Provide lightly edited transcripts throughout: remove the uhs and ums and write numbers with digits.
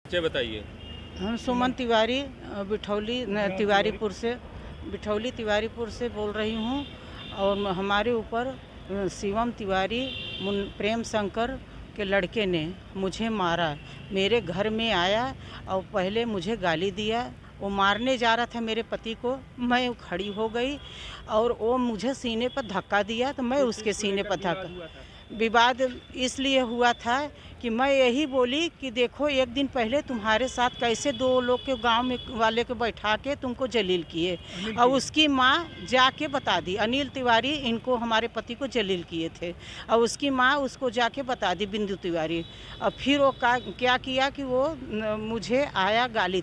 अच्छा बताइए। हम सुमन तिवारी बिठौली तिवारीपुर से बोल रही हूँ। और हमारे ऊपर शिवम तिवारी प्रेम शंकर के लड़के ने मुझे मारा। मेरे घर में आया और पहले मुझे गाली दिया। वो मारने जा रहा था मेरे पति को। मैं खड़ी हो गई और वो मुझे सीने पर धक्का दिया तो मैं उसके सीने पर धक्का। विवाद इसलिए हुआ था कि मैं यही बोली कि देखो एक दिन पहले तुम्हारे साथ कैसे दो लोग के गांव में वाले को बैठा के तुमको जलील किए और उसकी माँ जाके बता दी। अनिल तिवारी इनको हमारे पति को जलील किए थे और उसकी माँ उसको जाके बता दी, बिंदु तिवारी। और फिर वो क्या किया कि वो मुझे आया गाली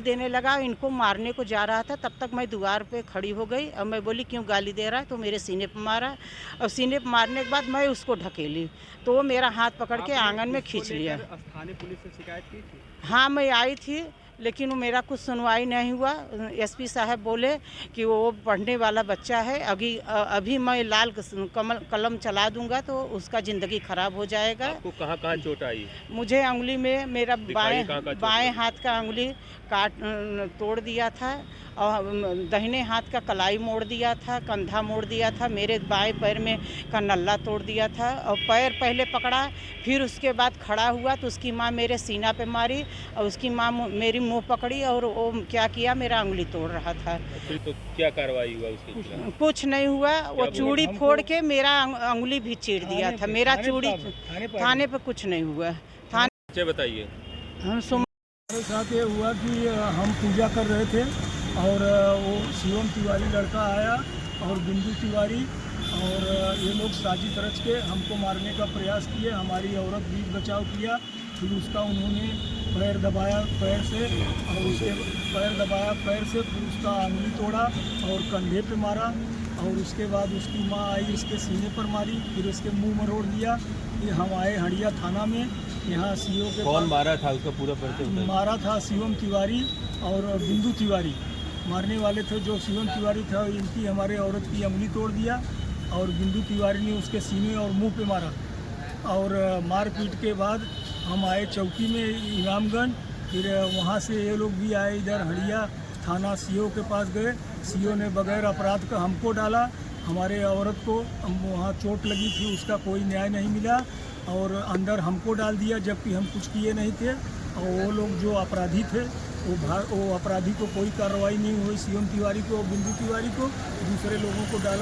देने लगा इनको मारने को जा रहा था। तब तक मैं द्वार पे खड़ी हो गई और मैं बोली क्यों गाली दे रहा है, तो मेरे सीने पर मारा और सीने पर मारने के बाद मैं उसको ढकेली तो वो मेरा हाथ पकड़ के आंगन में खींच लिया। स्थानीय पुलिस से शिकायत की थी? हाँ, मैं आई थी लेकिन वो मेरा कुछ सुनवाई नहीं हुआ। एसपी साहब बोले कि वो पढ़ने वाला बच्चा है, अभी मैं लाल कलम चला दूंगा तो उसका ज़िंदगी खराब हो जाएगा। आपको कहाँ कहाँ चोट आई? मुझे उंगली में, मेरा कहाँ बाएं हाथ का उंगली तोड़ दिया था और दाहिने हाथ का कलाई मोड़ दिया था, कंधा मोड़ दिया था, मेरे बाएं पैर में का नल्ला तोड़ दिया था। और पैर पहले पकड़ा, फिर उसके बाद खड़ा हुआ तो उसकी माँ मेरे सीना पे मारी और उसकी माँ मेरी मुंह पकड़ी और वो क्या किया, मेरा उंगली तोड़ रहा था। फिर तो क्या कार्रवाई हुआ उसके खिलाफ? कुछ नहीं हुआ। वो चूड़ी फोड़ के मेरा उंगली भी चीर दिया था। मेरा चूड़ी थाने पे कुछ नहीं हुआ। अच्छा बताइए। हमारे साथ ये हुआ कि हम पूजा कर रहे थे और वो शिवम तिवारी लड़का आया और बिंदु तिवारी और ये लोग साजिश रच के हमको मारने का प्रयास किए। हमारी औरत बीच बचाव किया, फिर उसका उन्होंने पैर दबाया पैर से और उसके फिर उसका उंगली तोड़ा और कंधे पे मारा और उसके बाद उसकी माँ आई, इसके सीने पर मारी, फिर इसके मुंह मरोड़ दिया। ये हम आए हंडिया थाना में। यहाँ सीओ के कौन मारा था उसका पूरा परिचय? मारा था शिवम तिवारी और बिंदु तिवारी मारने वाले थे। जो शिवम तिवारी था इनकी हमारे औरत की उंगली तोड़ दिया और बिंदु तिवारी ने उसके सीने और मुंह पे मारा। और मारपीट के बाद हम आए चौकी में इमामगंज। फिर वहाँ से ये लोग भी आए इधर हंडिया थाना सीओ के पास गए। सीओ ने बगैर अपराध का हमको डाला। हमारे औरत को वहाँ चोट लगी थी, उसका कोई न्याय नहीं मिला और अंदर हमको डाल दिया जबकि हम कुछ किए नहीं थे। और वो लोग जो अपराधी थे वो अपराधी को कोई कार्रवाई नहीं हुई। शिवम तिवारी को, बिंदु तिवारी को, दूसरे लोगों को डाला।